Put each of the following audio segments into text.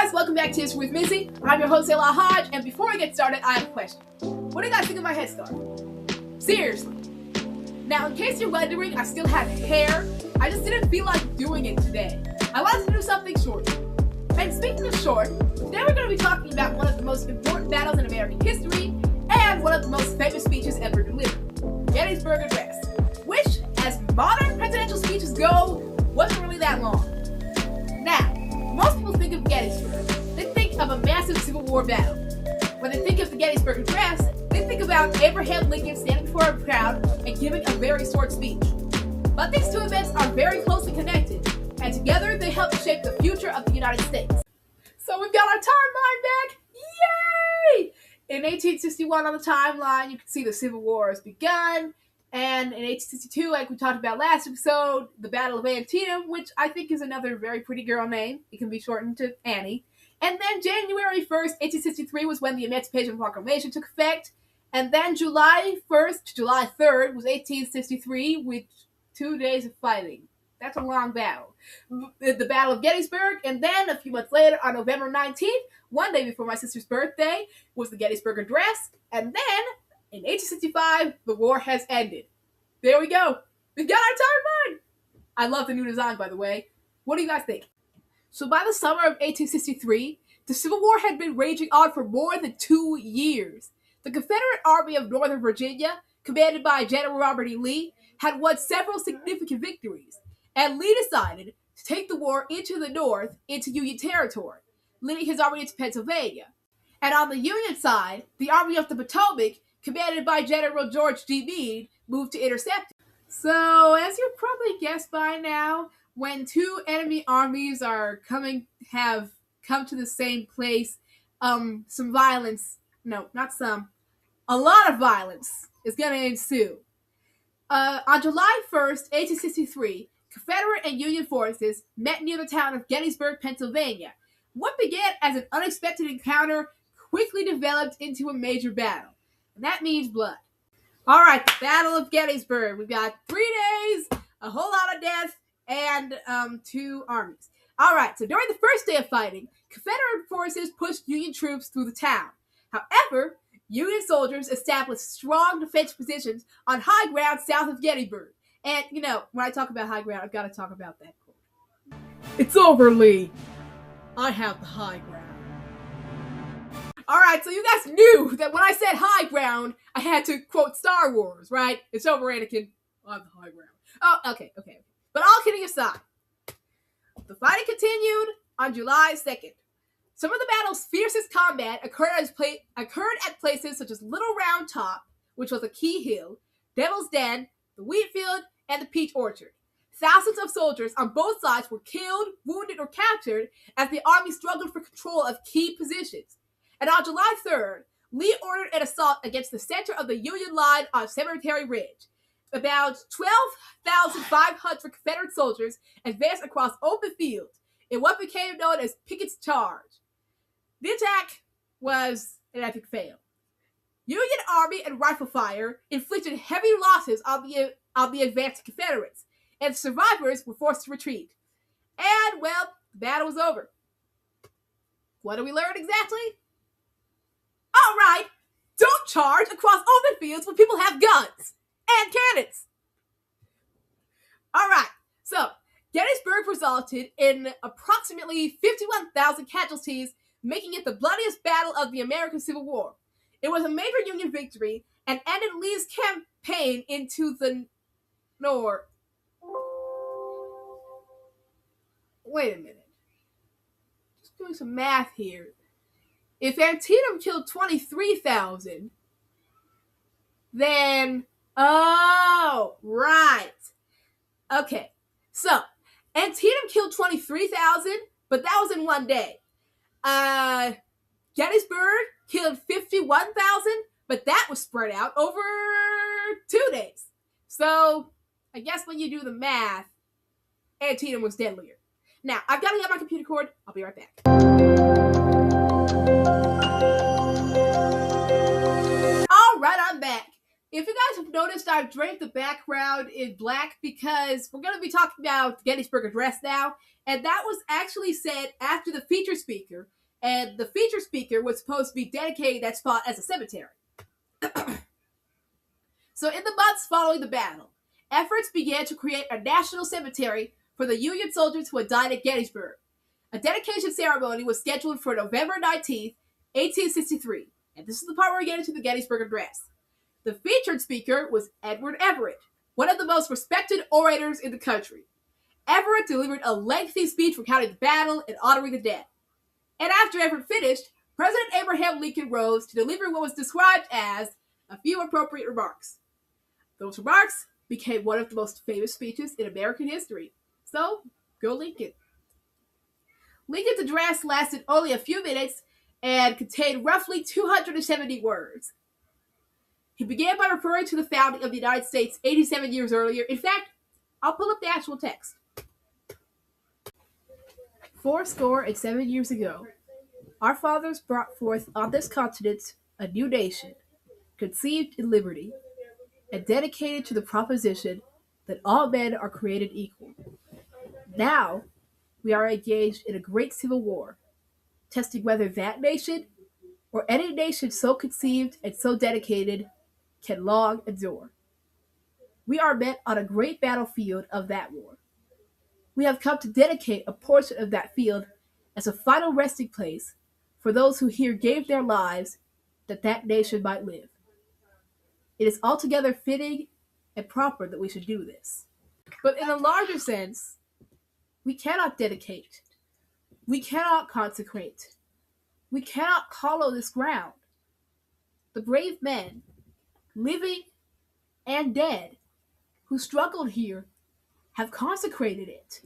guys, welcome back to History with Missy. I'm your host, Ella Hodge, and before I get started, I have a question. What do you guys think of my headscarf? Seriously. Now, in case you're wondering, I still have hair. I just didn't feel like doing it today. I wanted to do something short. And speaking of short, today we're going to be talking about one of the most important battles in American history and one of the most famous speeches ever delivered, Gettysburg Address, which, as modern presidential speeches go, wasn't really that long. Now, most people think of Gettysburg. They think of a massive Civil War battle. When they think of the Gettysburg Address, they think about Abraham Lincoln standing before a crowd and giving a very short speech. But these two events are very closely connected, and together they help shape the future of the United States. So we've got our timeline back! Yay! In 1861 on the timeline, you can see the Civil War has begun. And in 1862, like we talked about last episode, the Battle of Antietam, which I think is another very pretty girl name. It can be shortened to Annie. And then January 1st, 1863 was when the Emancipation Proclamation took effect. And then July 1st to July 3rd was 1863 with 2 days of fighting. That's a long battle. The Battle of Gettysburg, and then a few months later, on November 19th, one day before my sister's birthday, was the Gettysburg Address. And then in 1865, the war has ended. There we go. We've got our timeline. I love the new design, by the way. What do you guys think? So by the summer of 1863, the Civil War had been raging on for more than 2 years. The Confederate Army of Northern Virginia, commanded by General Robert E. Lee, had won several significant victories, and Lee decided to take the war into the north, into Union territory, leading his army into Pennsylvania. And on the Union side, the Army of the Potomac, commanded by General George D. Meade, moved to intercept it. So, as you probably guessed by now, when two enemy armies have come to the same place, some violence, no, not some, a lot of violence is going to ensue. On July 1st, 1863, Confederate and Union forces met near the town of Gettysburg, Pennsylvania. What began as an unexpected encounter quickly developed into a major battle. And that means blood. All right, the Battle of Gettysburg. We've got 3 days, a whole lot of death, and 2 armies. All right, so during the first day of fighting, Confederate forces pushed Union troops through the town. However, Union soldiers established strong defense positions on high ground south of Gettysburg. And, you know, when I talk about high ground, I've got to talk about that quote. It's over, Lee. I have the high ground. Alright, so you guys knew that when I said high ground, I had to quote Star Wars, right? It's over, Anakin. I have the high ground. Oh, okay. But all kidding aside, the fighting continued on July 2nd. Some of the battle's fiercest combat occurred at places such as Little Round Top, which was a key hill, Devil's Den, the Wheat Field, and the Peach Orchard. Thousands of soldiers on both sides were killed, wounded, or captured as the army struggled for control of key positions. And on July 3rd, Lee ordered an assault against the center of the Union line on Cemetery Ridge. About 12,500 Confederate soldiers advanced across open fields in what became known as Pickett's Charge. The attack was an epic fail. Union army and rifle fire inflicted heavy losses on the advanced Confederates, and survivors were forced to retreat. And, well, the battle was over. What did we learn exactly? All right, don't charge across open fields when people have guns and cannons. All right, so Gettysburg resulted in approximately 51,000 casualties, making it the bloodiest battle of the American Civil War. It was a major Union victory and ended Lee's campaign into the north. Wait a minute. Just doing some math here. If Antietam killed 23,000, then, oh, right. Okay, so Antietam killed 23,000, but that was in one day. Gettysburg killed 51,000, but that was spread out over 2 days. So, I guess when you do the math, Antietam was deadlier. Now, I've got to get my computer cord. I'll be right back. All right, I'm back. If you guys have noticed, I've draped the background in black because we're going to be talking about the Gettysburg Address now, and that was actually said after the feature speaker, and the feature speaker was supposed to be dedicating that spot as a cemetery. So in the months following the battle, efforts began to create a national cemetery for the Union soldiers who had died at Gettysburg. A dedication ceremony was scheduled for November 19th, 1863, and this is the part where we get into the Gettysburg Address. The featured speaker was Edward Everett, one of the most respected orators in the country. Everett delivered a lengthy speech recounting the battle and honoring the dead. And after Everett finished, President Abraham Lincoln rose to deliver what was described as a few appropriate remarks. Those remarks became one of the most famous speeches in American history. So, go Lincoln. Lincoln's address lasted only a few minutes and contained roughly 270 words. He began by referring to the founding of the United States 87 years earlier. In fact, I'll pull up the actual text. 7 years ago, our fathers brought forth on this continent a new nation, conceived in liberty, and dedicated to the proposition that all men are created equal. Now, we are engaged in a great civil war, testing whether that nation, or any nation so conceived and so dedicated, can long endure. We are met on a great battlefield of that war. We have come to dedicate a portion of that field as a final resting place for those who here gave their lives that that nation might live. It is altogether fitting and proper that we should do this. But in a larger sense, we cannot dedicate, we cannot consecrate, we cannot hallow this ground. The brave men, living and dead, who struggled here, have consecrated it,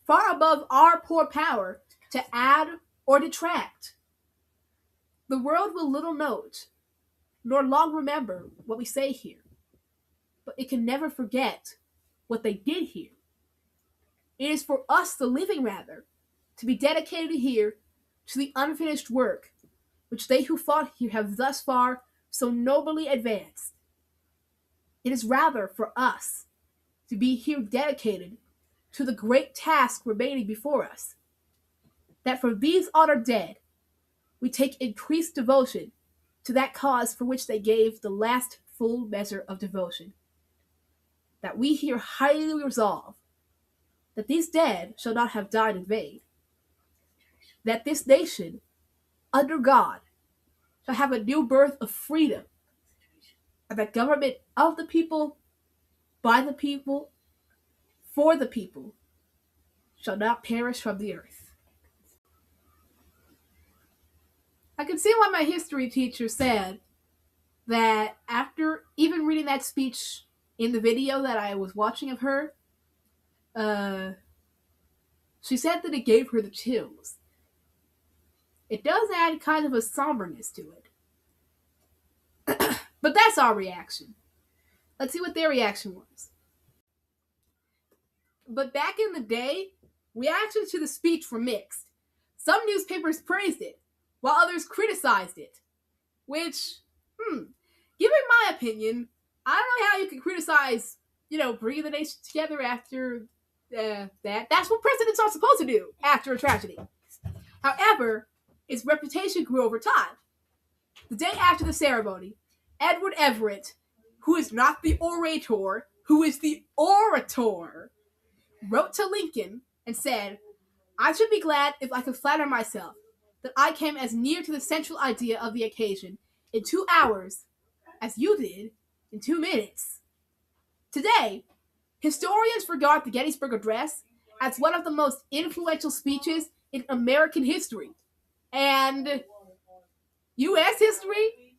far above our poor power to add or detract. The world will little note, nor long remember what we say here, but it can never forget what they did here. It is for us, the living rather, to be dedicated here to the unfinished work which they who fought here have thus far so nobly advanced. It is rather for us to be here dedicated to the great task remaining before us, that from these honored dead we take increased devotion to that cause for which they gave the last full measure of devotion, that we here highly resolve that these dead shall not have died in vain, that this nation, under God, shall have a new birth of freedom, and that government of the people, by the people, for the people, shall not perish from the earth. I can see why my history teacher said that after even reading that speech in the video that I was watching of her, she said that it gave her the chills. It does add kind of a somberness to it. But that's our reaction. Let's see what their reaction was. But back in the day, reactions to the speech were mixed. Some newspapers praised it, while others criticized it. Which, given my opinion, I don't know how you can criticize, bringing the nation together after that. That's what presidents are supposed to do after a tragedy. However, its reputation grew over time. The day after the ceremony, Edward Everett, who is not the orator, who is the orator, wrote to Lincoln and said, "I should be glad if I could flatter myself that I came as near to the central idea of the occasion in 2 hours as you did in 2 minutes." Today, historians regard the Gettysburg Address as one of the most influential speeches in American history. And U.S. history?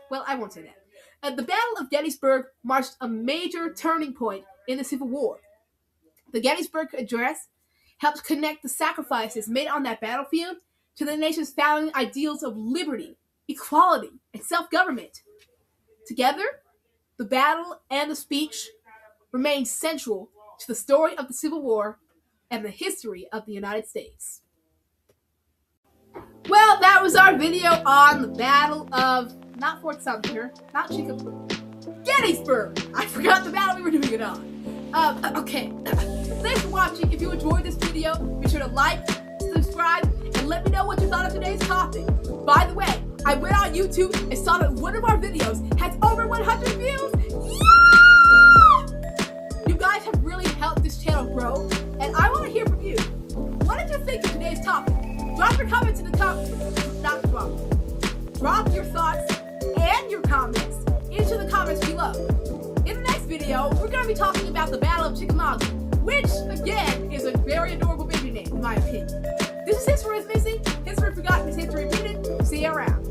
Well, I won't say that. The Battle of Gettysburg marked a major turning point in the Civil War. The Gettysburg Address helped connect the sacrifices made on that battlefield to the nation's founding ideals of liberty, equality, and self-government. Together, the battle and the speech remain central to the story of the Civil War and the history of the United States. Well, that was our video on the Battle of, not Fort Sumter, not Chicago, Gettysburg. I forgot the battle we were doing it on. Okay. Thanks for watching. If you enjoyed this video, be sure to like, subscribe, and let me know what you thought of today's topic. By the way, I went on YouTube and saw that one of our videos has over 100 views. Yeah! You guys have really helped this channel grow, and I want to hear from you. What did you think of today's topic? Drop your comments in the comments. Drop your thoughts and your comments into the comments below. In the next video, we're going to be talking about the Battle of Gettysburg, which, again, is a very adorable baby name, in my opinion. This is History with Missy. History Forgotten is History Repeated. See you around.